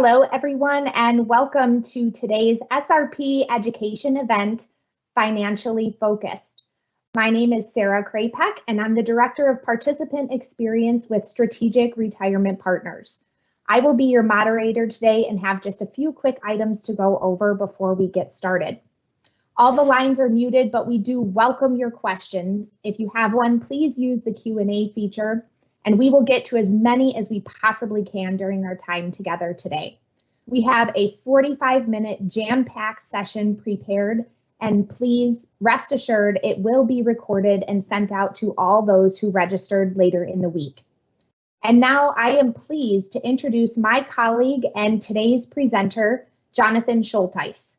Hello, everyone, and welcome to today's SRP education event, Financially Focused. My name is Sarah Krapek, and I'm the Director of Participant Experience with Strategic Retirement Partners. I will be your moderator today and have just a few quick items to go over before we get started. All the lines are muted, but we do welcome your questions. If you have one, please use the Q&A feature, and we will get to as many as we possibly can during our time together today. We have a 45-minute jam-packed session prepared, and please rest assured it will be recorded and sent out to all those who registered later in the week. And now I am pleased to introduce my colleague and today's presenter, Jonathan Schulteis.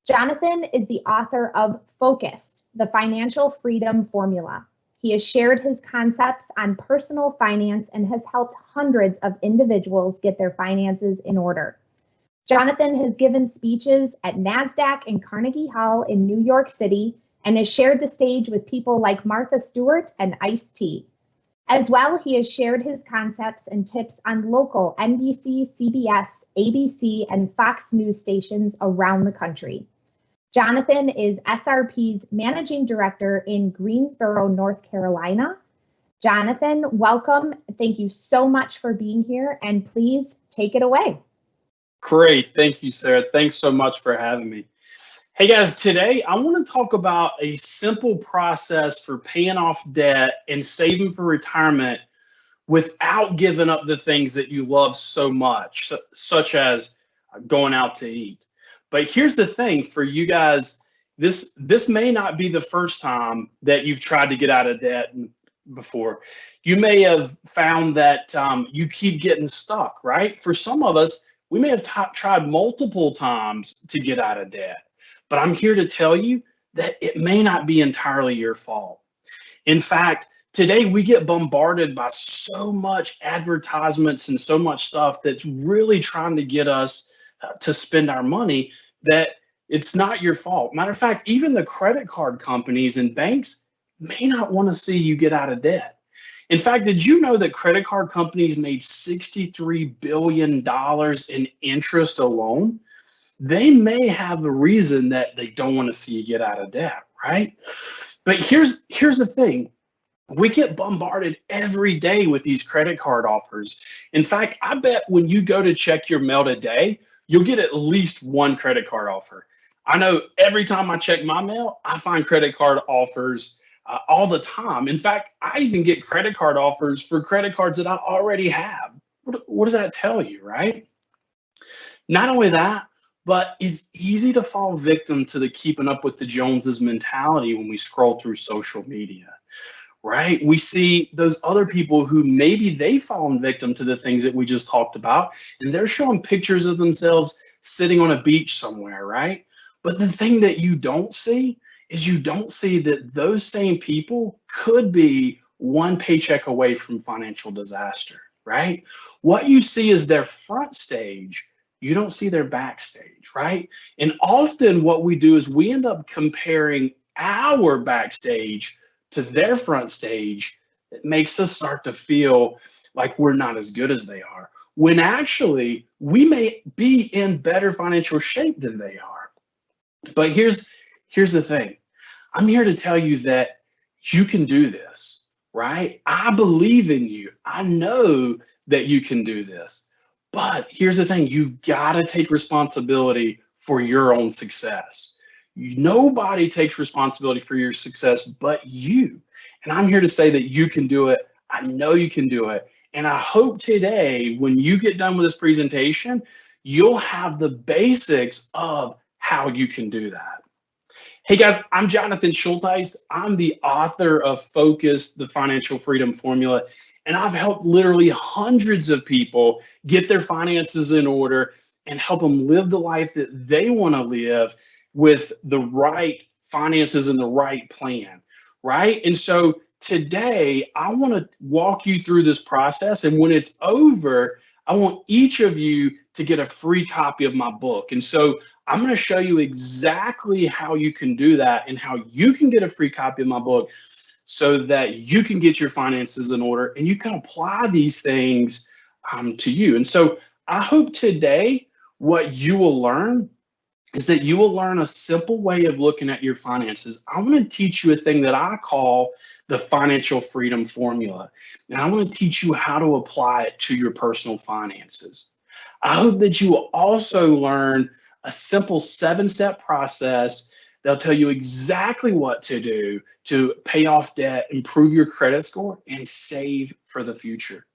Jonathan is the author of Focused, the Financial Freedom Formula. He has shared his concepts on personal finance and has helped hundreds of individuals get their finances in order. Jonathan has given speeches at NASDAQ and Carnegie Hall in New York City and has shared the stage with people like Martha Stewart and Ice-T. As well, he has shared his concepts and tips on local NBC, CBS, ABC, and Fox News stations around the country. Jonathan is SRP's Managing Director in Greensboro, North Carolina. Jonathan, welcome. Thank you so much for being here, and please take it away. Great. Thank you, Sarah. Thanks so much for having me. Hey, guys, today I want to talk about a simple process for paying off debt and saving for retirement without giving up the things that you love so much, such as going out to eat. But here's the thing for you guys, this may not be the first time that you've tried to get out of debt before. You may have found that you keep getting stuck, right? For some of us, we may have tried multiple times to get out of debt, but I'm here to tell you that it may not be entirely your fault. In fact, today we get bombarded by so much advertisements and so much stuff that's really trying to get us to spend our money that it's not your fault. Matter of fact, even the credit card companies and banks may not want to see you get out of debt. In fact, did you know that credit card companies made $63 billion in interest alone? They may have the reason that they don't want to see you get out of debt, right? But here's the thing. We get bombarded every day with these credit card offers. In fact, I bet when you go to check your mail today, you'll get at least one credit card offer. I know every time I check my mail, I find credit card offers all the time. In fact, I even get credit card offers for credit cards that I already have. What does that tell you, right? Not only that, but it's easy to fall victim to the keeping up with the Joneses mentality when we scroll through social media. Right? We see those other people who maybe they've fallen victim to the things that we just talked about, and they're showing pictures of themselves sitting on a beach somewhere, right? But the thing that you don't see is you don't see that those same people could be one paycheck away from financial disaster, right? What you see is their front stage. You don't see their backstage, right? And often what we do is we end up comparing our backstage to their front stage. It makes us start to feel like we're not as good as they are, when actually we may be in better financial shape than they are. But here's the thing. I'm here to tell you that you can do this, right? I believe in you. I know that you can do this. But here's the thing. You've got to take responsibility for your own success. Nobody takes responsibility for your success but you. And I'm here to say that you can do it. I know you can do it. And I hope today, when you get done with this presentation, you'll have the basics of how you can do that. Hey guys, I'm Jonathan Schulteis. I'm the author of Focused, the Financial Freedom Formula. And I've helped literally hundreds of people get their finances in order and help them live the life that they want to live with the right finances and the right plan, right? And so today, I want to walk you through this process. And when it's over, I want each of you to get a free copy of my book. And so I'm going to show you exactly how you can do that and how you can get a free copy of my book so that you can get your finances in order and you can apply these things to you. And so I hope today what you will learn is that you will learn a simple way of looking at your finances. I want to teach you a thing that I call the financial freedom formula. And I want to teach you how to apply it to your personal finances. I hope that you will also learn a simple 7-step process that'll tell you exactly what to do to pay off debt, improve your credit score, and save for the future.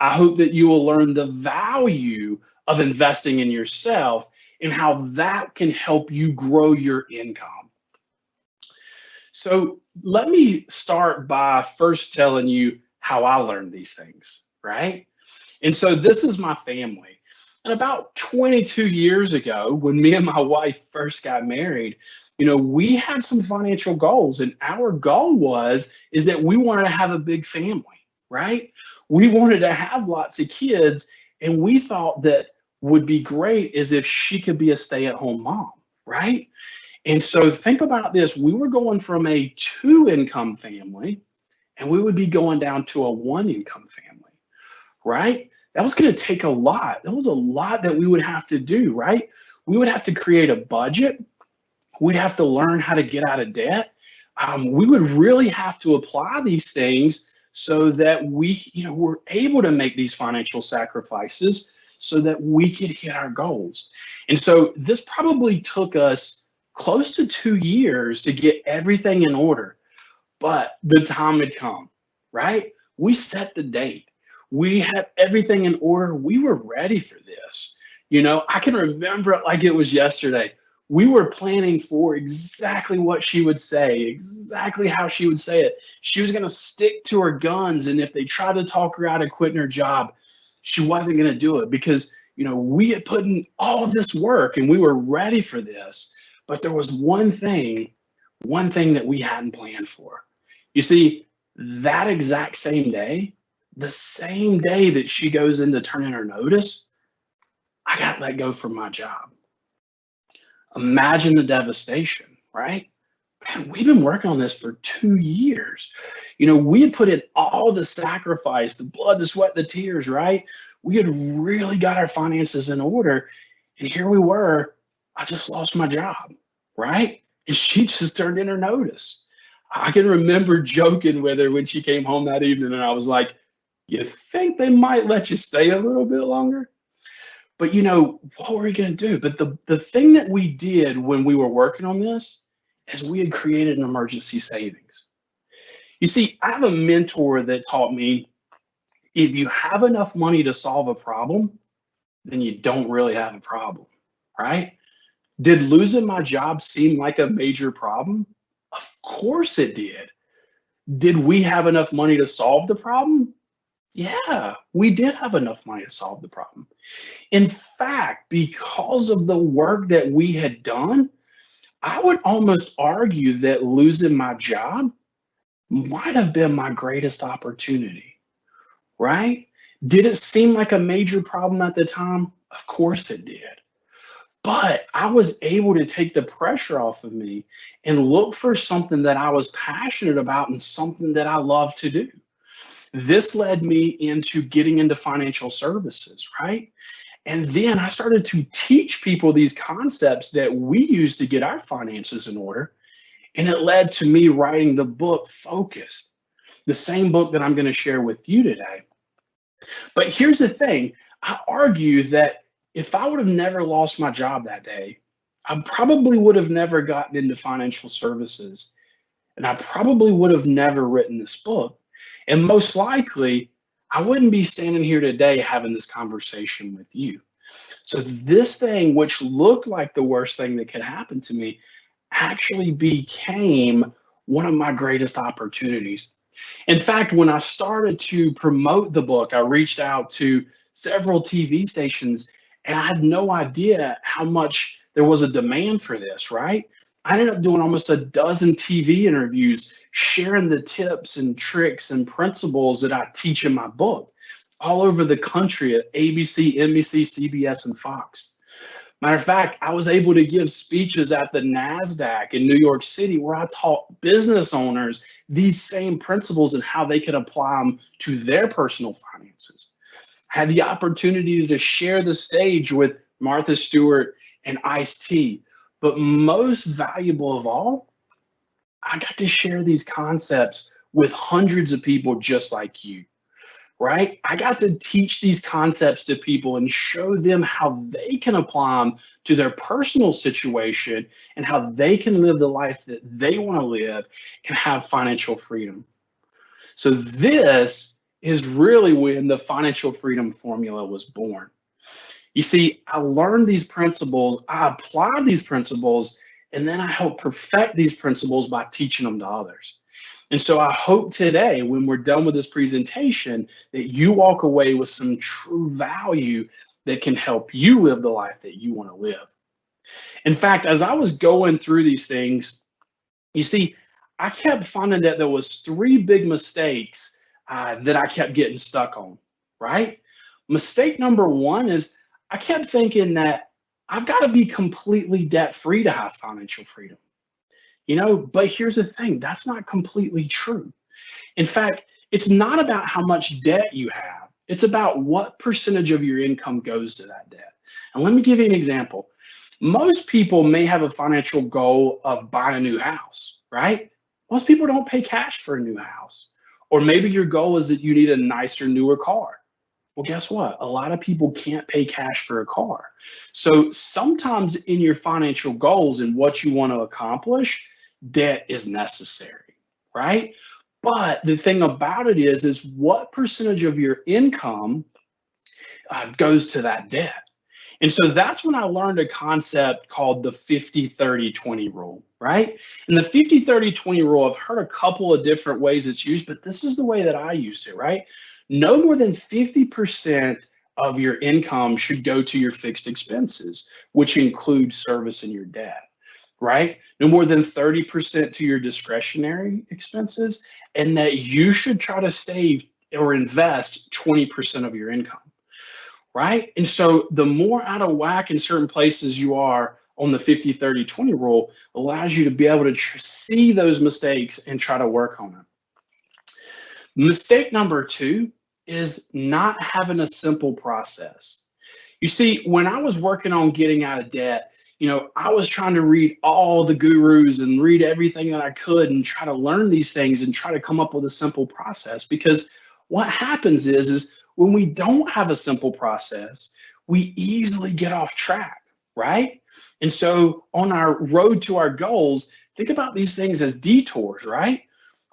I hope that you will learn the value of investing in yourself and how that can help you grow your income. So let me start by first telling you how I learned these things, right? And so this is my family. And about 22 years ago, when me and my wife first got married, we had some financial goals, and our goal is that we wanted to have a big family, right? We wanted to have lots of kids, and we thought that would be great is if she could be a stay-at-home mom, right? And so think about this. We were going from a 2-income family, and we would be going down to a 1-income family, right? That was going to take a lot. That was a lot that we would have to do, right? We would have to create a budget. We'd have to learn how to get out of debt. We would really have to apply these things so that we, were able to make these financial sacrifices so that we could hit our goals. And so this probably took us close to 2 years to get everything in order, but the time had come, right? We set the date. We had everything in order. We were ready for this. I can remember it like it was yesterday. We were planning for exactly what she would say, exactly how she would say it. She was going to stick to her guns. And if they tried to talk her out of quitting her job, she wasn't going to do it because, we had put in all this work and we were ready for this. But there was one thing that we hadn't planned for. You see, that exact same day, the same day that she goes in to turn in her notice, I got let go from my job. Imagine the devastation, right? Man, we've been working on this for 2 years. We had put in all the sacrifice, the blood, the sweat, the tears, right? We had really got our finances in order. And here we were, I just lost my job, right? And she just turned in her notice. I can remember joking with her when she came home that evening, and I was like, you think they might let you stay a little bit longer? But what were we going to do? But the thing that we did when we were working on this is we had created an emergency savings. You see, I have a mentor that taught me if you have enough money to solve a problem, then you don't really have a problem, right? Did losing my job seem like a major problem? Of course it did. Did we have enough money to solve the problem? Yeah, we did have enough money to solve the problem. In fact, because of the work that we had done, I would almost argue that losing my job might have been my greatest opportunity, right? Did it seem like a major problem at the time? Of course it did. But I was able to take the pressure off of me and look for something that I was passionate about and something that I love to do. This led me into getting into financial services, right? And then I started to teach people these concepts that we use to get our finances in order. And it led to me writing the book Focused, the same book that I'm going to share with you today. But here's the thing. I argue that if I would have never lost my job that day, I probably would have never gotten into financial services. And I probably would have never written this book. And most likely, I wouldn't be standing here today having this conversation with you. So this thing, which looked like the worst thing that could happen to me, actually became one of my greatest opportunities. In fact, when I started to promote the book, I reached out to several TV stations, and I had no idea how much there was a demand for this, right? I ended up doing almost a dozen TV interviews, sharing the tips and tricks and principles that I teach in my book all over the country at ABC, NBC, CBS, and Fox. Matter of fact, I was able to give speeches at the NASDAQ in New York City where I taught business owners these same principles and how they could apply them to their personal finances. I had the opportunity to share the stage with Martha Stewart and Ice-T. But most valuable of all, I got to share these concepts with hundreds of people just like you, right? I got to teach these concepts to people and show them how they can apply them to their personal situation and how they can live the life that they want to live and have financial freedom. So this is really when the financial freedom formula was born. You see, I learned these principles, I applied these principles, and then I help perfect these principles by teaching them to others. And so I hope today, when we're done with this presentation, that you walk away with some true value that can help you live the life that you want to live. In fact, as I was going through these things, you see, I kept finding that there was three big mistakes that I kept getting stuck on, right? Mistake number one is I kept thinking that I've got to be completely debt-free to have financial freedom. But here's the thing, that's not completely true. In fact, it's not about how much debt you have. It's about what percentage of your income goes to that debt. And let me give you an example. Most people may have a financial goal of buying a new house, right? Most people don't pay cash for a new house. Or maybe your goal is that you need a nicer, newer car. Well, guess what? A lot of people can't pay cash for a car. So sometimes in your financial goals and what you want to accomplish, debt is necessary, right? But the thing about it is what percentage of your income goes to that debt? And so that's when I learned a concept called the 50-30-20 rule, right? And the 50-30-20 rule, I've heard a couple of different ways it's used, but this is the way that I used it, right? No more than 50% of your income should go to your fixed expenses, which include servicing your debt, right? No more than 30% to your discretionary expenses, and that you should try to save or invest 20% of your income, right? And so the more out of whack in certain places you are on the 50-30-20 rule allows you to be able to see those mistakes and try to work on them. Mistake number two is not having a simple process. You see, when I was working on getting out of debt, I was trying to read all the gurus and read everything that I could and try to learn these things and try to come up with a simple process. Because what happens is when we don't have a simple process, we easily get off track, right? And so on our road to our goals, think about these things as detours, right?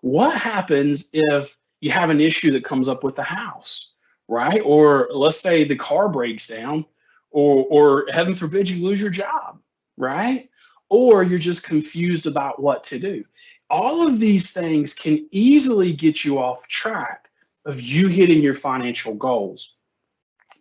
What happens if you have an issue that comes up with the house, right? Or let's say the car breaks down, or heaven forbid you lose your job, right? Or you're just confused about what to do. All of these things can easily get you off track of you hitting your financial goals.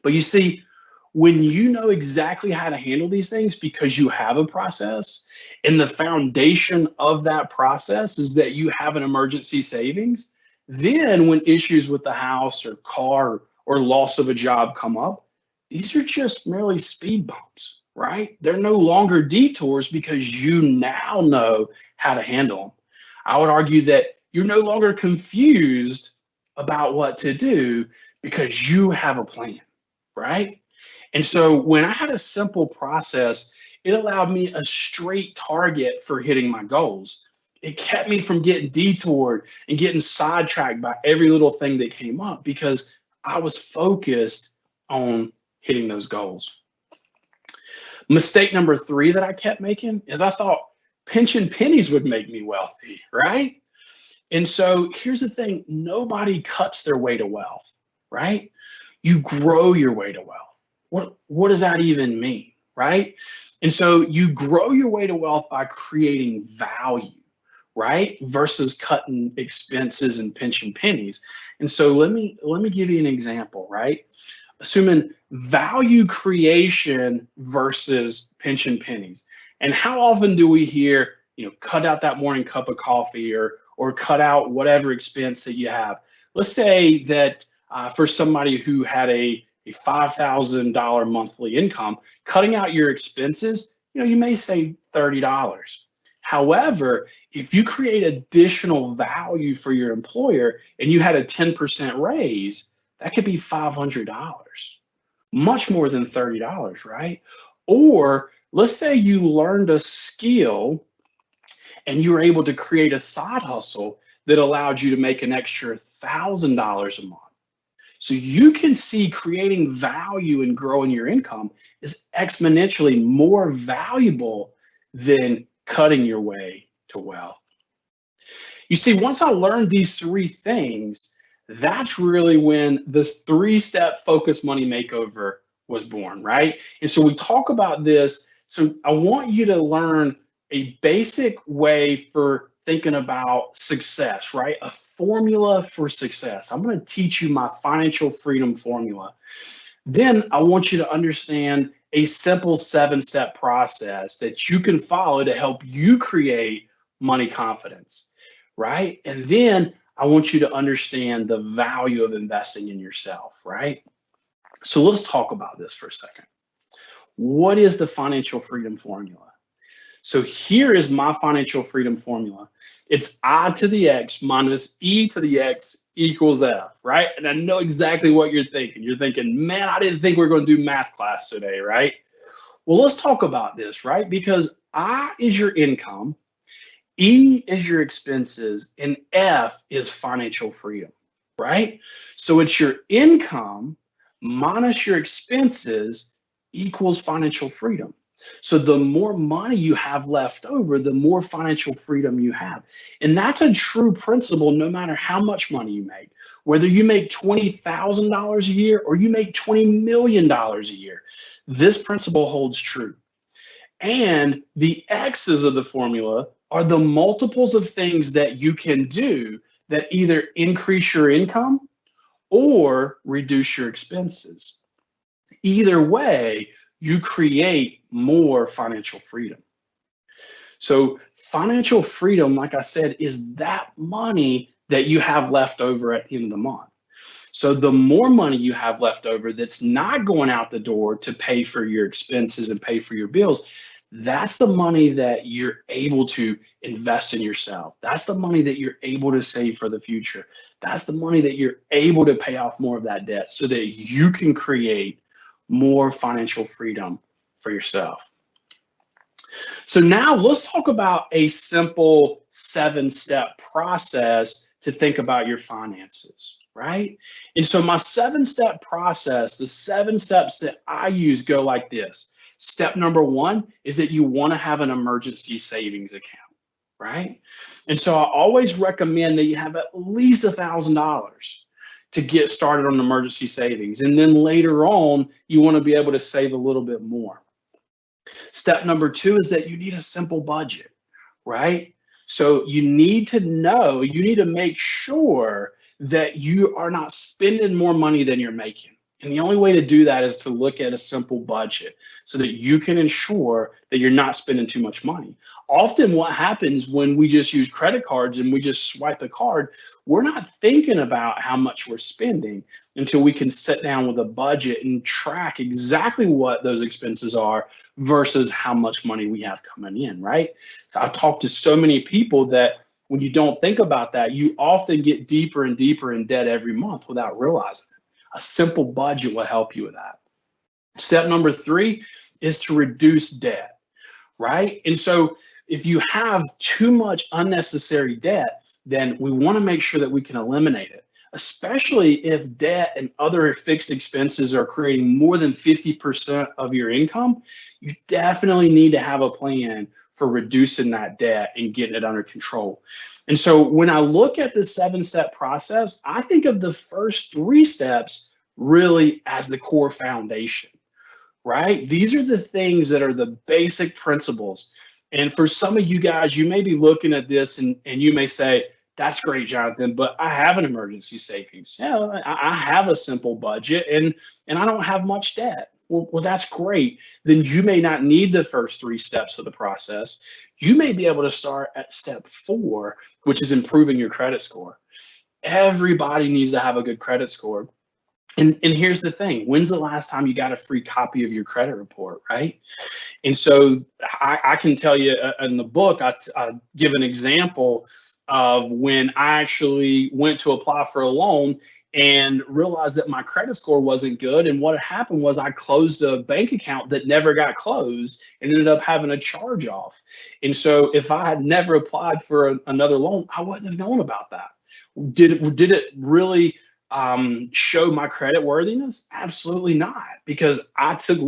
But you see, when you know exactly how to handle these things because you have a process, and the foundation of that process is that you have an emergency savings, then when issues with the house or car or loss of a job come up, these are just merely speed bumps, right? They're no longer detours because you now know how to handle them. I would argue that you're no longer confused about what to do because you have a plan, right? And so when I had a simple process, it allowed me a straight target for hitting my goals. It kept me from getting detoured and getting sidetracked by every little thing that came up because I was focused on hitting those goals. Mistake number three that I kept making is I thought pinching pennies would make me wealthy, right? And so here's the thing, nobody cuts their way to wealth, right? You grow your way to wealth. What does that even mean, right? And so you grow your way to wealth by creating value, right? Versus cutting expenses and pinching pennies. And so let me give you an example, right? Assuming value creation versus pinching pennies. And how often do we hear, cut out that morning cup of coffee or cut out whatever expense that you have? Let's say that for somebody who had a $5,000 monthly income, cutting out your expenses, you may save $30. However, if you create additional value for your employer and you had a 10% raise, That could be $500, much more than $30, right? Or let's say you learned a skill and you were able to create a side hustle that allowed you to make an extra $1,000 a month. So you can see creating value and growing your income is exponentially more valuable than cutting your way to wealth. You see, once I learned these three things, that's really when this 3-step focused money makeover was born, right? And so we talk about this. So I want you to learn a basic way for thinking about success, right? A formula for success. I'm going to teach you my financial freedom formula. Then I want you to understand a simple 7-step process that you can follow to help you create money confidence, right? And then I want you to understand the value of investing in yourself, right? So let's talk about this for a second. What is the financial freedom formula? So here is my financial freedom formula. It's I to the X minus E to the X equals F, right? And I know exactly what you're thinking. You're thinking, man, I didn't think we were going to do math class today, right? Well, let's talk about this, right? Because I is your income, E is your expenses, and F is financial freedom, right? So it's your income minus your expenses equals financial freedom. So the more money you have left over, the more financial freedom you have. And that's a true principle no matter how much money you make. Whether you make $20,000 a year or you make $20 million a year, this principle holds true. And the X's of the formula are the multiples of things that you can do that either increase your income or reduce your expenses. Either way, you create more financial freedom. So financial freedom, like I said, is that money that you have left over at the end of the month. So the more money you have left over that's not going out the door to pay for your expenses and pay for your bills, that's the money that you're able to invest in yourself. That's the money that you're able to save for the future. That's the money that you're able to pay off more of that debt so that you can create more financial freedom for yourself. So now let's talk about a simple 7-step process to think about your finances, right? And so my 7-step process, the 7 steps that I use go like this. Step number 1 is that you want to have an emergency savings account, right? And so I always recommend that you have at least $1,000 to get started on emergency savings. And then later on, you want to be able to save a little bit more. Step number 2 is that you need a simple budget, right? So you need to know, you need to make sure that you are not spending more money than you're making. And the only way to do that is to look at a simple budget so that you can ensure that you're not spending too much money. Often what happens when we just use credit cards and we just swipe a card, we're not thinking about how much we're spending until we can sit down with a budget and track exactly what those expenses are versus how much money we have coming in, right? So I've talked to so many people that when you don't think about that, you often get deeper and deeper in debt every month without realizing it. A simple budget will help you with that. Step number 3 is to reduce debt, right? And so if you have too much unnecessary debt, then we want to make sure that we can eliminate it, especially if debt and other fixed expenses are creating more than 50% of your income. You definitely need to have a plan for reducing that debt and getting it under control. And so when I look at the 7-step process, I think of the first 3 steps really as the core foundation, right? These are the things that are the basic principles. And for some of you guys, you may be looking at this and you may say, that's great, Jonathan, but I have an emergency savings. Yeah, I have a simple budget and I don't have much debt. Well, that's great. Then you may not need the first 3 steps of the process. You may be able to start at step 4, which is improving your credit score. Everybody needs to have a good credit score. And here's the thing. When's the last time you got a free copy of your credit report, right? And so I can tell you in the book, I give an example of when I actually went to apply for a loan and realized that my credit score wasn't good. And what had happened was I closed a bank account that never got closed and ended up having a charge off. And so if I had never applied for another loan, I wouldn't have known about that. Did it really show my credit worthiness? Absolutely not, because I took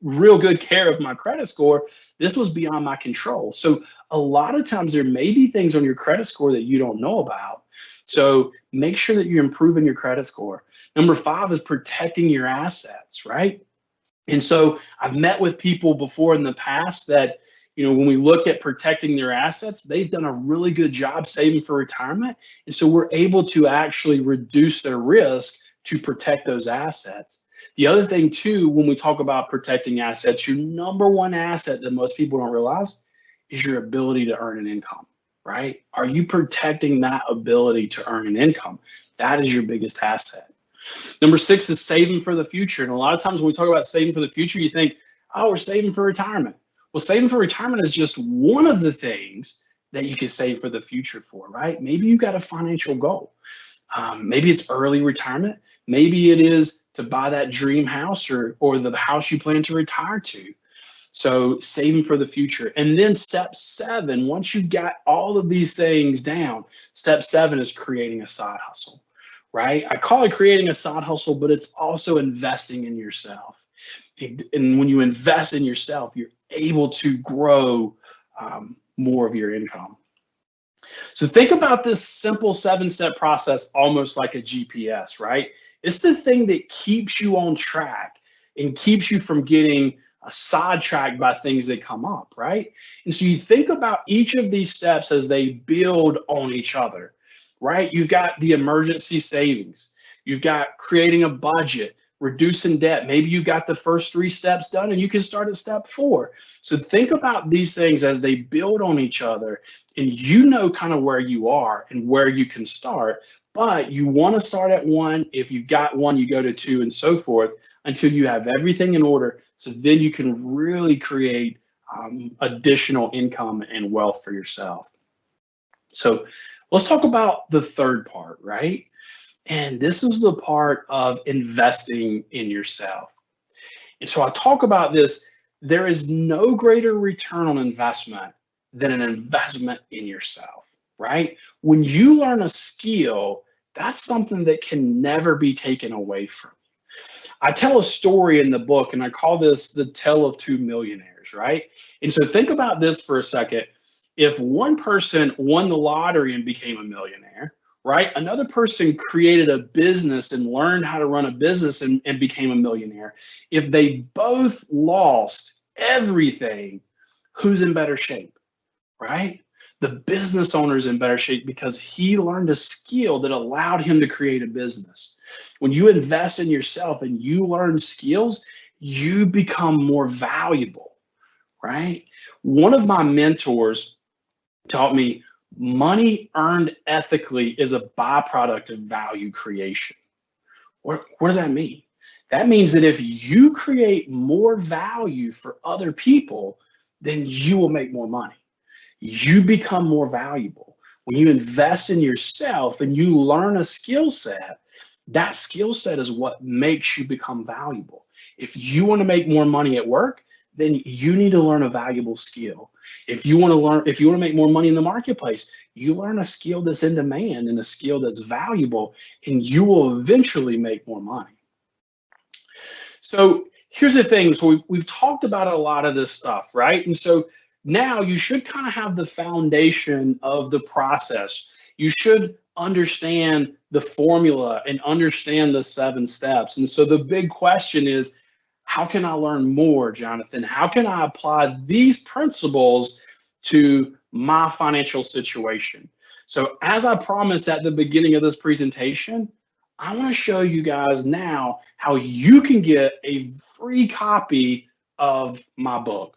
real good care of my credit score. This was beyond my control. So a lot of times there may be things on your credit score that you don't know about. So make sure that you're improving your credit score. Number 5 is protecting your assets, right? And so I've met with people before in the past that, when we look at protecting their assets, they've done a really good job saving for retirement. And so we're able to actually reduce their risk to protect those assets. The other thing too, when we talk about protecting assets, your number one asset that most people don't realize is your ability to earn an income, right? Are you protecting that ability to earn an income? That is your biggest asset. Number 6 is saving for the future. And a lot of times when we talk about saving for the future, you think, oh, we're saving for retirement. Well, saving for retirement is just one of the things that you can save for the future for, right? Maybe you got a financial goal. Maybe it's early retirement. Maybe it is to buy that dream house or the house you plan to retire to. So saving for the future. And then step 7, once you've got all of these things down, step 7 is creating a side hustle, right? I call it creating a side hustle, but it's also investing in yourself. And when you invest in yourself, you're able to grow more of your income. So think about this simple 7-step process almost like a GPS, right? It's the thing that keeps you on track and keeps you from getting sidetracked by things that come up, right? And so you think about each of these steps as they build on each other, right? You've got the emergency savings. You've got creating a budget, reducing debt. Maybe you got the first 3 steps done and you can start at step 4. So think about these things as they build on each other, and you know kind of where you are and where you can start, but you want to start at 1. If you've got 1, you go to 2 and so forth until you have everything in order. So then you can really create additional income and wealth for yourself. So let's talk about the third part, right? And this is the part of investing in yourself. And so I talk about this. There is no greater return on investment than an investment in yourself, right? When you learn a skill, that's something that can never be taken away from you. I tell a story in the book, and I call this the tale of 2 millionaires, right? And so think about this for a second. If one person won the lottery and became a millionaire, right? Another person created a business and learned how to run a business and became a millionaire. If they both lost everything, who's in better shape, right? The business owner is in better shape because he learned a skill that allowed him to create a business. When you invest in yourself and you learn skills, you become more valuable, right? One of my mentors taught me money earned ethically is a byproduct of value creation. What does that mean? That means that if you create more value for other people, then you will make more money. You become more valuable. When you invest in yourself and you learn a skill set, that skill set is what makes you become valuable. If you want to make more money at work, then you need to learn a valuable skill. If you want to make more money in the marketplace, you learn a skill that's in demand and a skill that's valuable, and you will eventually make more money. So here's the thing. So we've talked about a lot of this stuff, right? And so now you should kind of have the foundation of the process. You should understand the formula and understand the 7 steps. And so the big question is, how can I learn more, Jonathan? How can I apply these principles to my financial situation? So as I promised at the beginning of this presentation, I want to show you guys now how you can get a free copy of my book.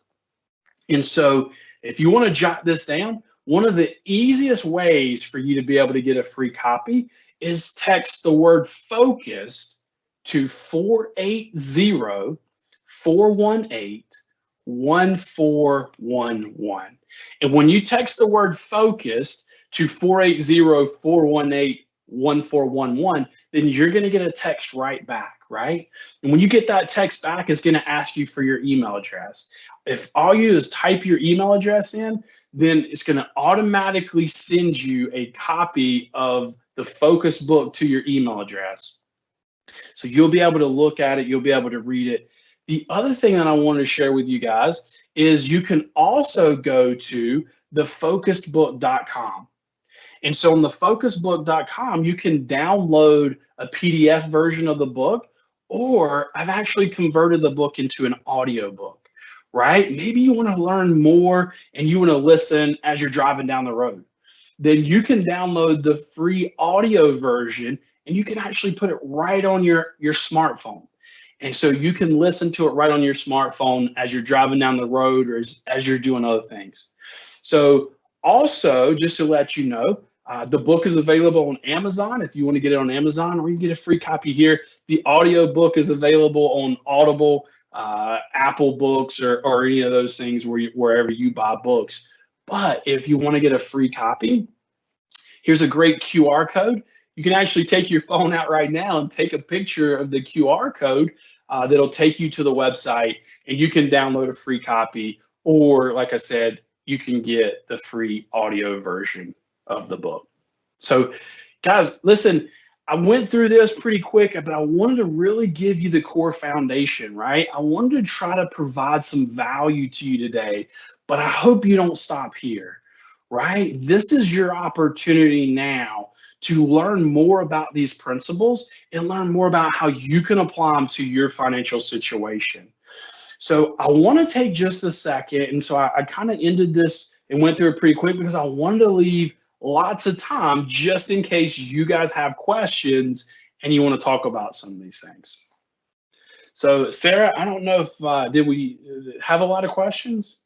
And so if you want to jot this down, one of the easiest ways for you to be able to get a free copy is text the word focused to 480-418-1411. And when you text the word focused to 480-418 1411, then you're going to get a text right back, right? And when you get that text back, it's going to ask you for your email address. If all you do is type your email address in, then it's going to automatically send you a copy of the focus book to your email address. So you'll be able to look at it, you'll be able to read it. The other thing that I want to share with you guys is you can also go to thefocusedbook.com. And so on thefocusedbook.com, you can download a PDF version of the book, or I've actually converted the book into an audio book, right? Maybe you want to learn more and you want to listen as you're driving down the road. Then you can download the free audio version and you can actually put it right on your smartphone. And so you can listen to it right on your smartphone as you're driving down the road or as you're doing other things. So also, just to let you know, the book is available on Amazon if you want to get it on Amazon, or you can get a free copy here. The audio book is available on Audible, Apple Books, or any of those things wherever you buy books. But if you want to get a free copy, here's a great QR code. You can actually take your phone out right now and take a picture of the QR code that'll take you to the website, and you can download a free copy, or like I said, you can get the free audio version of the book. So guys, listen, I went through this pretty quick, but I wanted to really give you the core foundation, right? I wanted to try to provide some value to you today, but I hope you don't stop here, right? This is your opportunity now to learn more about these principles and learn more about how you can apply them to your financial situation. So I want to take just a second, and so I kind of ended this and went through it pretty quick because I wanted to leave lots of time just in case you guys have questions and you want to talk about some of these things. So Sarah, I don't know if, did we have a lot of questions?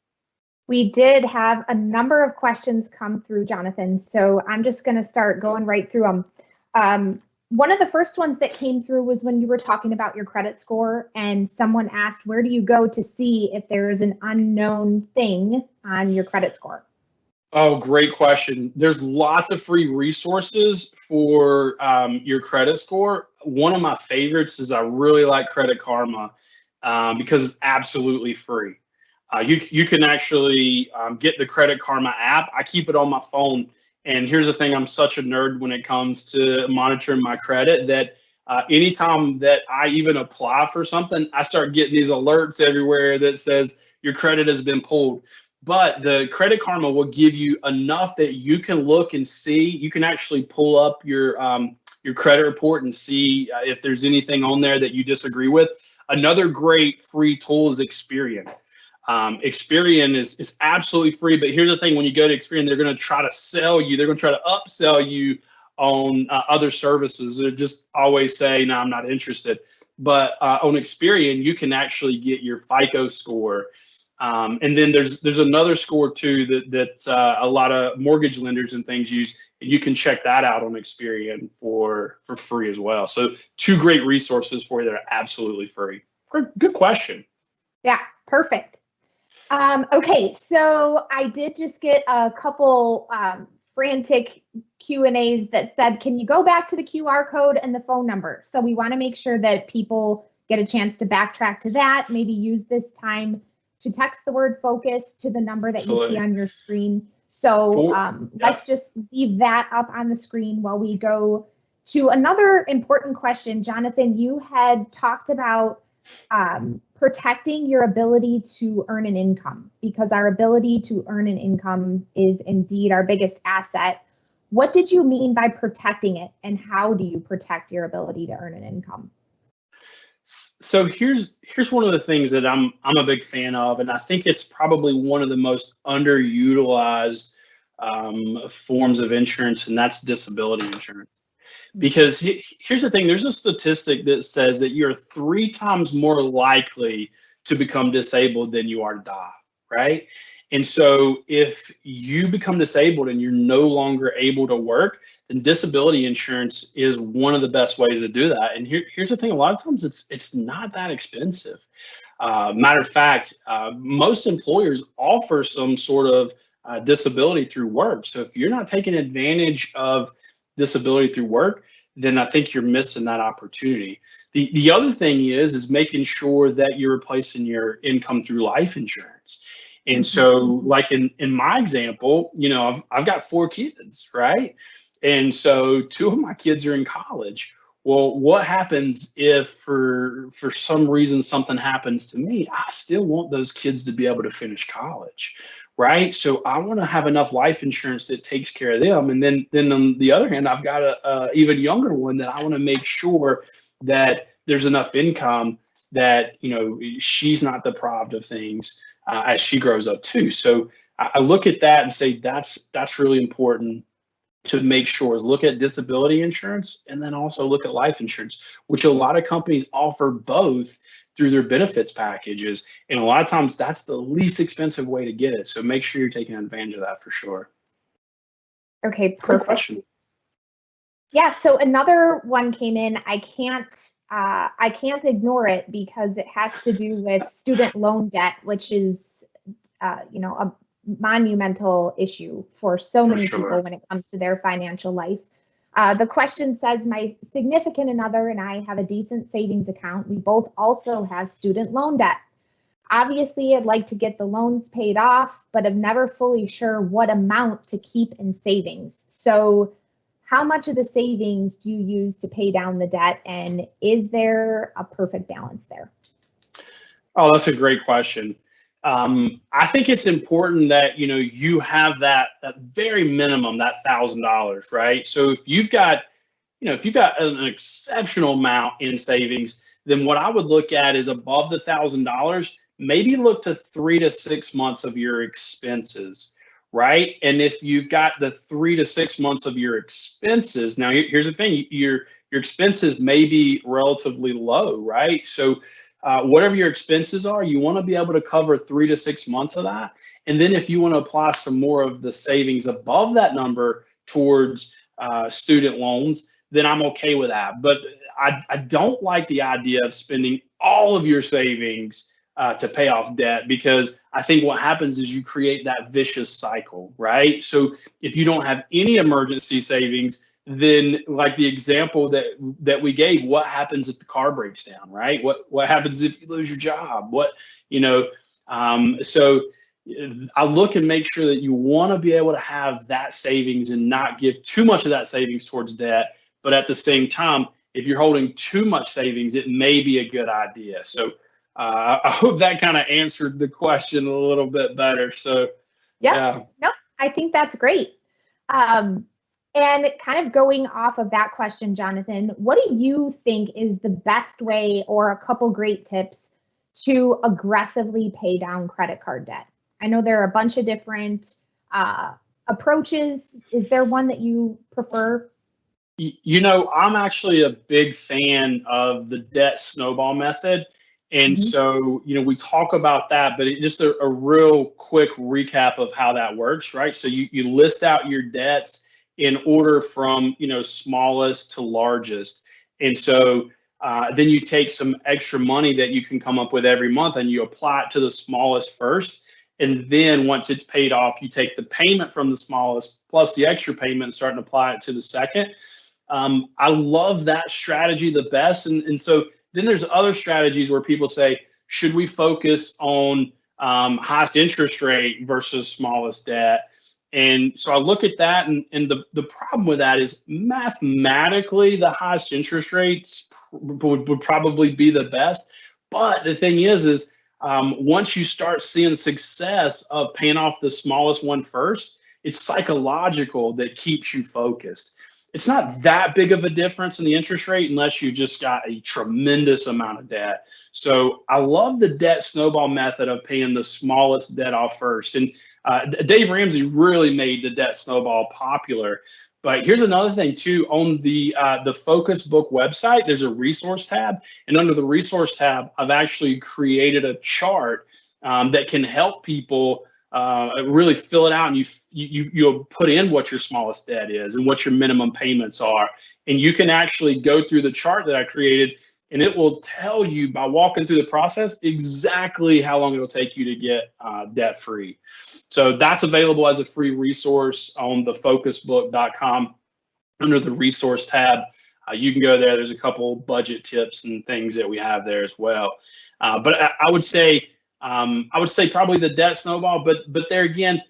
We did have a number of questions come through, Jonathan, so I'm just going to start going right through them. One of the first ones that came through was when you were talking about your credit score, and someone asked, where do you go to see if there is an unknown thing on your credit score? Oh, great question. There's lots of free resources for your credit score. One of my favorites is I really like Credit Karma because it's absolutely free. You can actually get the Credit Karma app. I keep it on my phone. And here's the thing, I'm such a nerd when it comes to monitoring my credit that anytime that I even apply for something, I start getting these alerts everywhere that says your credit has been pulled. But the Credit Karma will give you enough that you can look and see. You can actually pull up your credit report and see if there's anything on there that you disagree with. Another great free tool is Experian. Experian is absolutely free, but here's the thing: when you go to Experian, they're going to try to sell you. They're going to try to upsell you on other services. They just always say, "No, I'm not interested." But on Experian, you can actually get your FICO score, and then there's another score too that a lot of mortgage lenders and things use, and you can check that out on Experian for free as well. So two great resources for you that are absolutely free. Good question. Yeah, perfect. Okay, so I did just get a couple frantic Q&As that said, can you go back to the QR code and the phone number? So we want to make sure that people get a chance to backtrack to that, maybe use this time to text the word focus to the number that you see on your screen. So let's just leave that up on the screen while we go to another important question. Jonathan, you had talked about protecting your ability to earn an income, because our ability to earn an income is indeed our biggest asset. What did you mean by protecting it, and how do you protect your ability to earn an income? So here's one of the things that I'm a big fan of, and I think it's probably one of the most underutilized forms of insurance, and that's disability insurance. Because here's the thing, there's a statistic that says that you're 3 times more likely to become disabled than you are to die, right? And so if you become disabled and you're no longer able to work, then disability insurance is one of the best ways to do that. And here's the thing, a lot of times it's not that expensive. Matter of fact, most employers offer some sort of disability through work. So if you're not taking advantage of disability through work, then I think you're missing that opportunity. The other thing is making sure that you're replacing your income through life insurance. And so, like in my example, I've got 4 kids, right? And so 2 of my kids are in college. Well, what happens if for some reason something happens to me? I still want those kids to be able to finish college, right? So I want to have enough life insurance that takes care of them. And then on the other hand, I've got a even younger one that I want to make sure that there's enough income that she's not deprived of things as she grows up too. So I look at that and say that's really important to make sure, is look at disability insurance and then also look at life insurance, which a lot of companies offer both through their benefits packages. And a lot of times that's the least expensive way to get it. So make sure you're taking advantage of that for sure. Okay, perfect. Question. Yeah, so another one came in. I can't ignore it because it has to do with student loan debt, which is a monumental issue for so many people when it comes to their financial life. The question says, my significant other and I have a decent savings account. We both also have student loan debt. Obviously, I'd like to get the loans paid off, but I'm never fully sure what amount to keep in savings. So how much of the savings do you use to pay down the debt? And is there a perfect balance there? Oh, that's a great question. I think it's important that you have that very minimum, that $1,000, right? So if you've got an exceptional amount in savings, then what I would look at is above the $1,000, maybe look to 3 to 6 months of your expenses, right? And if you've got the 3 to 6 months of your expenses, now here's the thing: your expenses may be relatively low, right? So whatever your expenses are, you want to be able to cover 3 to 6 months of that. And then if you want to apply some more of the savings above that number towards student loans, then I'm okay with that. But I don't like the idea of spending all of your savings to pay off debt, because I think what happens is you create that vicious cycle, right? So if you don't have any emergency savings, then like the example that we gave, what happens if the car breaks down, right? What happens if you lose your job? So I look and make sure that you want to be able to have that savings and not give too much of that savings towards debt. But at the same time, if you're holding too much savings, it may be a good idea. So I hope that kind of answered the question a little bit better. So yeah. No, I think that's great. And kind of going off of that question, Jonathan, what do you think is the best way, or a couple great tips to aggressively pay down credit card debt? I know there are a bunch of different approaches. Is there one that you prefer? I'm actually a big fan of the debt snowball method. And so, we talk about that, but just a real quick recap of how that works, right? So you list out your debts in order from, smallest to largest. And so then you take some extra money that you can come up with every month and you apply it to the smallest first. And then once it's paid off, you take the payment from the smallest plus the extra payment and start to apply it to the second. I love that strategy the best. And so then there's other strategies where people say, should we focus on highest interest rate versus smallest debt? And so I look at that, and the problem with that is mathematically the highest interest rates would probably be the best. But the thing is once you start seeing success of paying off the smallest one first, it's psychological that keeps you focused. It's not that big of a difference in the interest rate unless you just got a tremendous amount of debt. So I love the debt snowball method of paying the smallest debt off first. And Dave Ramsey really made the debt snowball popular. But here's another thing too: on the Focus Book website, there's a resource tab, and under the resource tab, I've actually created a chart that can help people really fill it out, and you'll put in what your smallest debt is and what your minimum payments are, and you can actually go through the chart that I created, and it will tell you by walking through the process exactly how long it'll take you to get debt free. So that's available as a free resource on thefocusbook.com. under the resource tab. You can go there. There's a couple budget tips and things that we have there as well. But I would say probably the debt snowball. But there again,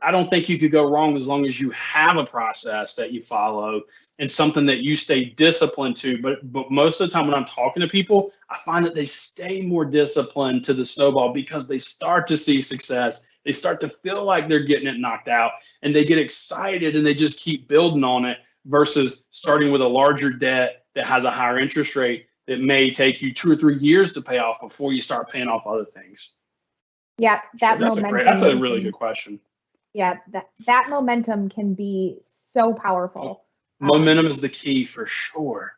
I don't think you could go wrong as long as you have a process that you follow and something that you stay disciplined to. But most of the time when I'm talking to people, I find that they stay more disciplined to the snowball because they start to see success. They start to feel like they're getting it knocked out and they get excited and they just keep building on it versus starting with a larger debt that has a higher interest rate that may take you 2 or 3 years to pay off before you start paying off other things. Yeah, that's a really good question. Yeah, that momentum can be so powerful. Momentum is the key for sure.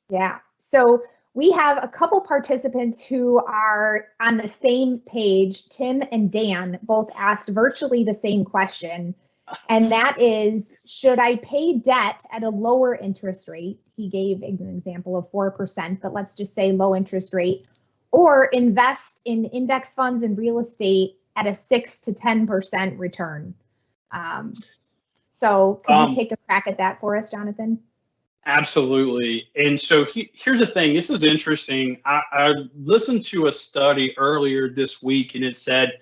Yeah. So we have a couple participants who are on the same page. Tim and Dan both asked virtually the same question. And that is, should I pay debt at a lower interest rate? He gave an example of 4%, but let's just say low interest rate, or invest in index funds and real estate at a 6 to 10% return. So could you take a crack at that for us, Jonathan? Absolutely. And so here's the thing. This is interesting. I listened to a study earlier this week, and it said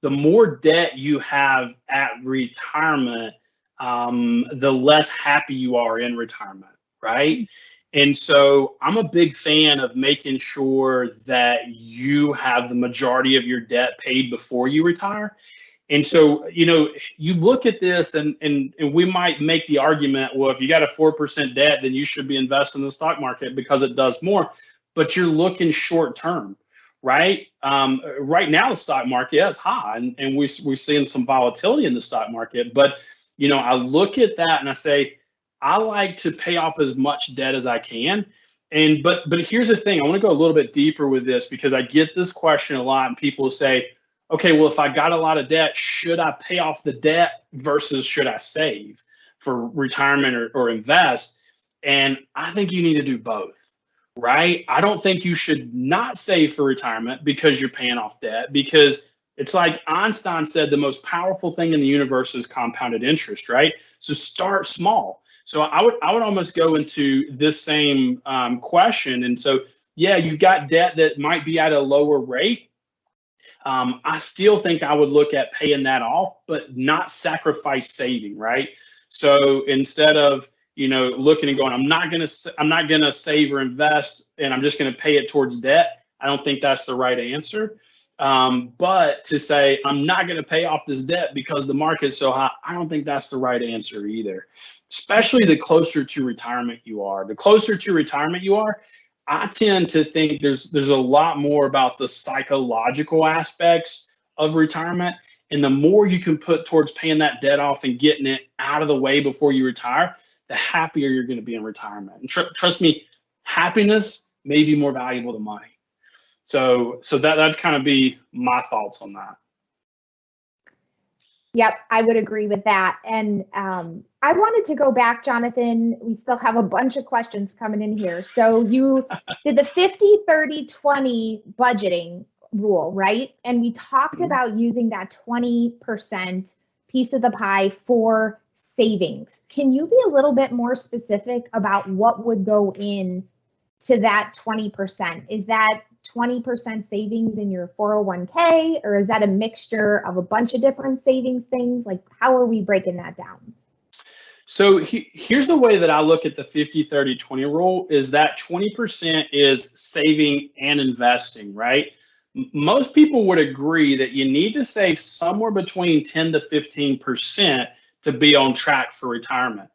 the more debt you have at retirement, the less happy you are in retirement, right? And so I'm a big fan of making sure that you have the majority of your debt paid before you retire. And so, you look at this and we might make the argument, well, if you got a 4% debt, then you should be investing in the stock market because it does more, but you're looking short term, right? Right now, the stock market is high and we're seeing some volatility in the stock market. But, I look at that and I say, I like to pay off as much debt as I can. But here's the thing. I want to go a little bit deeper with this because I get this question a lot and people say, okay, well, if I got a lot of debt, should I pay off the debt versus should I save for retirement or invest? And I think you need to do both, right? I don't think you should not save for retirement because you're paying off debt, because it's like Einstein said, the most powerful thing in the universe is compounded interest, right? So start small. So I would almost go into this same question. And so, yeah, you've got debt that might be at a lower rate. I still think I would look at paying that off, but not sacrifice saving, right? So instead of, looking and going, I'm not going to save or invest and I'm just going to pay it towards debt, I don't think that's the right answer. But to say, I'm not going to pay off this debt because the market's so high, I don't think that's the right answer either. Especially the closer to retirement you are. The closer to retirement you are, I tend to think there's a lot more about the psychological aspects of retirement. And the more you can put towards paying that debt off and getting it out of the way before you retire, the happier you're going to be in retirement. And trust me, happiness may be more valuable than money. So that'd kind of be my thoughts on that. Yep, I would agree with that. And I wanted to go back, Jonathan. We still have a bunch of questions coming in here. So you did the 50-30-20 budgeting rule, right? And we talked about using that 20% piece of the pie for savings. Can you be a little bit more specific about what would go in to that 20%? Is that 20% savings in your 401k, or is that a mixture of a bunch of different savings things? Like, how are we breaking that down? So here's the way that I look at the 50-30-20 rule is that 20% is saving and investing, right? Most people would agree that you need to save somewhere between 10 to 15% to be on track for retirement.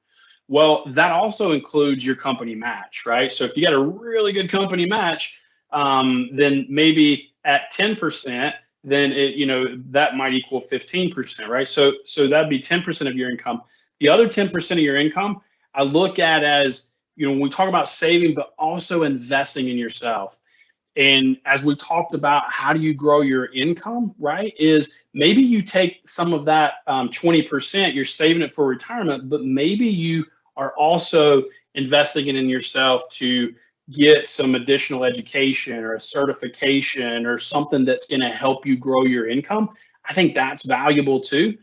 Well, that also includes your company match, right? So if you got a really good company match, then maybe at 10%, then that might equal 15%, right? So that'd be 10% of your income. The other 10% of your income, I look at as, when we talk about saving, but also investing in yourself. And as we talked about, how do you grow your income, right? Is maybe you take some of that 20%, you're saving it for retirement, but maybe you are also investing it in yourself to get some additional education or a certification or something that's going to help you grow your income. I think that's valuable too.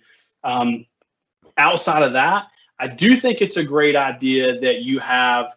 Outside of that, I do think it's a great idea that you have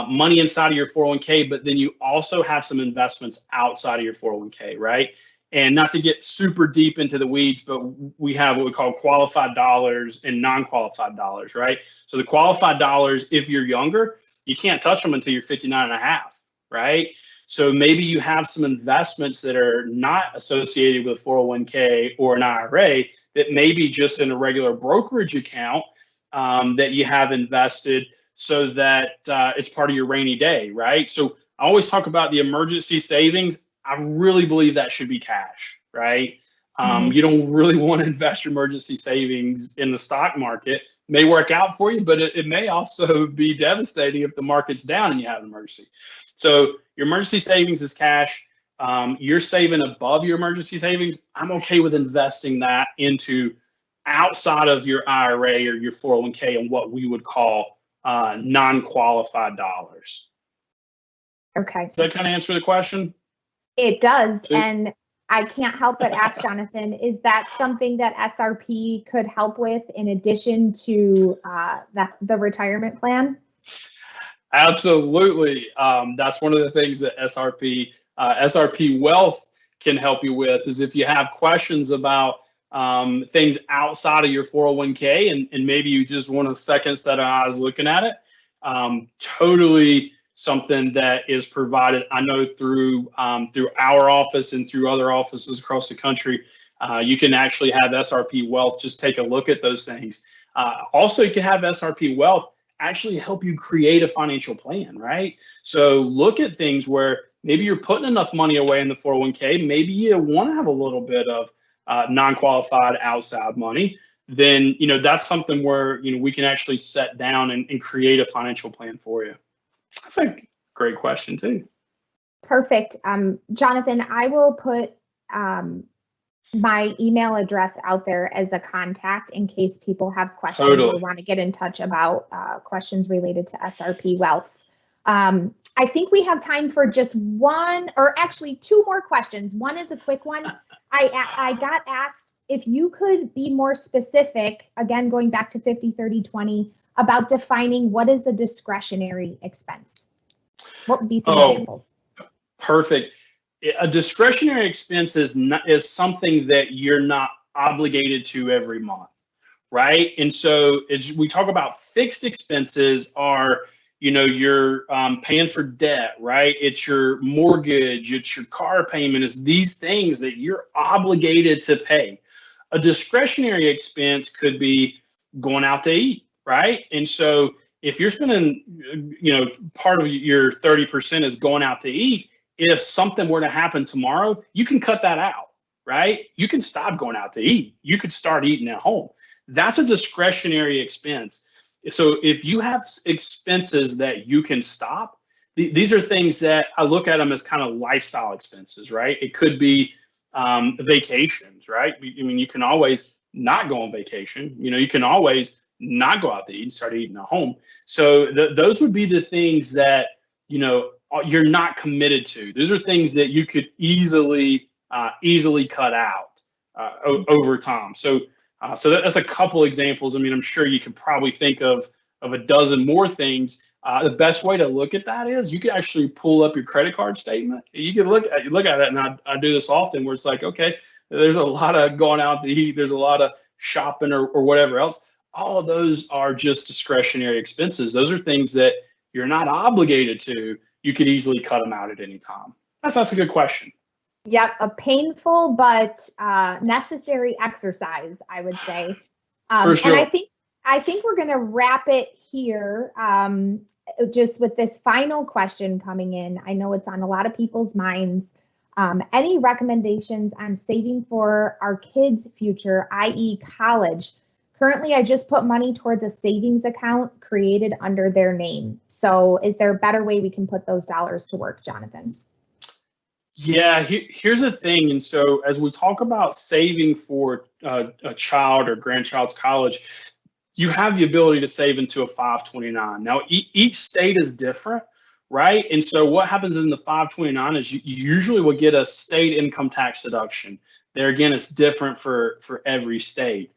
money inside of your 401k, but then you also have some investments outside of your 401k, right? And not to get super deep into the weeds, but we have what we call qualified dollars and non-qualified dollars, right? So the qualified dollars, if you're younger, you can't touch them until you're 59 and a half, right? So maybe you have some investments that are not associated with 401k or an IRA that may be just in a regular brokerage account that you have invested so that it's part of your rainy day, right? So I always talk about the emergency savings. I really believe that should be cash, right? You don't really want to invest your emergency savings in the stock market. It may work out for you, but it may also be devastating if the market's down and you have an emergency. So your emergency savings is cash. You're saving above your emergency savings. I'm okay with investing that into outside of your IRA or your 401k and what we would call non-qualified dollars. Okay. Does that kind of answer the question? It does. And I can't help but ask, Jonathan, is that something that SRP could help with in addition to the retirement plan? Absolutely. That's one of the things that SRP Wealth can help you with is if you have questions about things outside of your 401k and maybe you just want a second set of eyes looking at it, totally something that is provided, I know, through our office and through other offices across the country. You can actually have SRP Wealth just take a look at those things. Also, you can have SRP Wealth actually help you create a financial plan, right? So look at things where maybe you're putting enough money away in the 401k, maybe you want to have a little bit of non-qualified outside money, then that's something where we can actually sit down and create a financial plan for you. That's a great question too. Perfect. Jonathan, I will put my email address out there as a contact in case people have questions or want to get in touch about questions related to SRP Wealth. I think we have time for just one, or actually two more questions. One is a quick one. I got asked if you could be more specific, again, going back to 50-30-20, about defining what is a discretionary expense. What would be some examples? Perfect. A discretionary expense is something that you're not obligated to every month, right? And so as we talk about fixed expenses are, you're paying for debt, right? It's your mortgage, it's your car payment, it's these things that you're obligated to pay. A discretionary expense could be going out to eat, right? And so if you're spending, part of your 30% is going out to eat, if something were to happen tomorrow, you can cut that out, right? You can stop going out to eat. You could start eating at home. That's a discretionary expense. So if you have expenses that you can stop, these are things that I look at them as kind of lifestyle expenses, right? It could be vacations, right? I mean, you can always not go on vacation. You can always not go out to eat and start eating at home. So those would be the things that, you're not committed to. Those are things that you could easily cut out over time. So that's a couple examples. I mean, I'm sure you could probably think of a dozen more things. The best way to look at that is you could actually pull up your credit card statement. You can look at it, and I do this often where it's like, okay, there's a lot of going out to eat. There's a lot of shopping or whatever else. All of those are just discretionary expenses. Those are things that you're not obligated to. You could easily cut them out at any time. That's a good question. Yep, a painful but necessary exercise, I would say. For sure. And I think we're going to wrap it here. Just with this final question coming in, I know it's on a lot of people's minds. Any recommendations on saving for our kids' future, i.e. college? Currently, I just put money towards a savings account created under their name. So is there a better way we can put those dollars to work, Jonathan? Yeah, here's the thing. And so as we talk about saving for a child or grandchild's college, you have the ability to save into a 529. Now, each state is different, right? And so what happens in the 529 is you usually will get a state income tax deduction. There again, it's different for every state.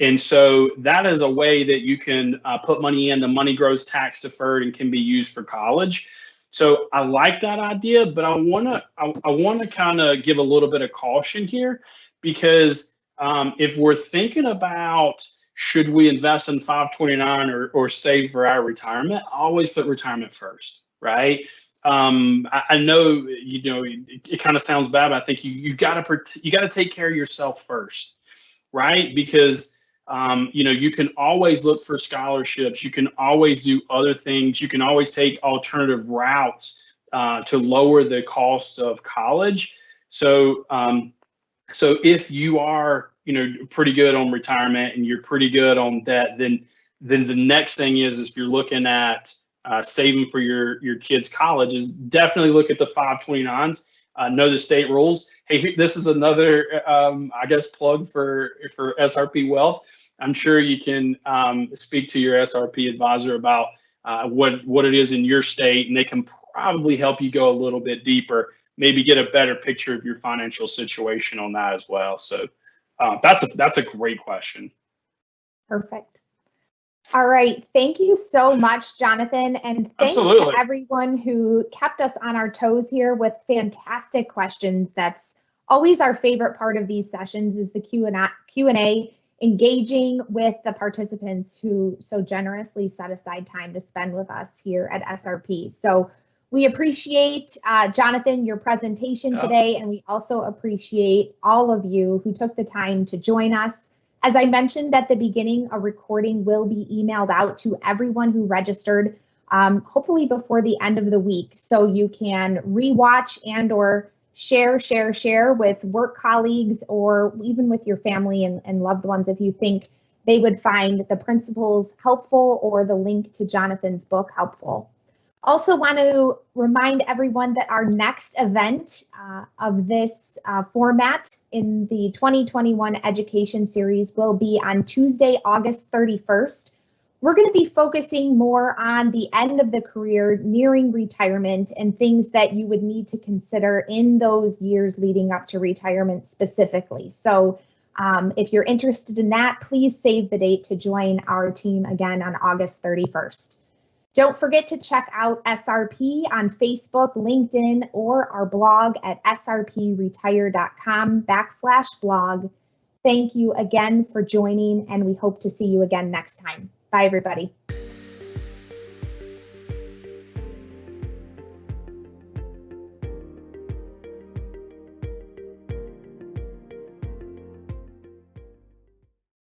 And so that is a way that you can put money in. The money grows tax deferred and can be used for college. So I like that idea, but I wanna kind of give a little bit of caution here, because if we're thinking about should we invest in 529 or save for our retirement, I always put retirement first, right? I know it kind of sounds bad, but I think you gotta take care of yourself first, right? Because you can always look for scholarships. You can always do other things. You can always take alternative routes to lower the cost of college. So, so if you are, pretty good on retirement and you're pretty good on debt, then the next thing is if you're looking at saving for your kids' college, is definitely look at the 529s. Know the state rules. Hey, this is another, plug for SRP Wealth. I'm sure you can speak to your SRP advisor about what it is in your state, and they can probably help you go a little bit deeper, maybe get a better picture of your financial situation on that as well. So that's a great question. Perfect. All right. Thank you so much, Jonathan. And thanks to everyone who kept us on our toes here with fantastic questions. That's always our favorite part of these sessions, is the Q&A, engaging with the participants who so generously set aside time to spend with us here at SRP. So we appreciate, Jonathan, your presentation today, and we also appreciate all of you who took the time to join us. As I mentioned at the beginning, a recording will be emailed out to everyone who registered, hopefully before the end of the week, so you can rewatch and or share with work colleagues, or even with your family and loved ones if you think they would find the principles helpful or the link to Jonathan's book helpful. Also want to remind everyone that our next event of this format in the 2021 education series will be on Tuesday, August 31st. We're going to be focusing more on the end of the career, nearing retirement, and things that you would need to consider in those years leading up to retirement specifically. So if you're interested in that, please save the date to join our team again on August 31st. Don't forget to check out SRP on Facebook, LinkedIn, or our blog at srpretire.com/blog. Thank you again for joining, and we hope to see you again next time. Bye, everybody.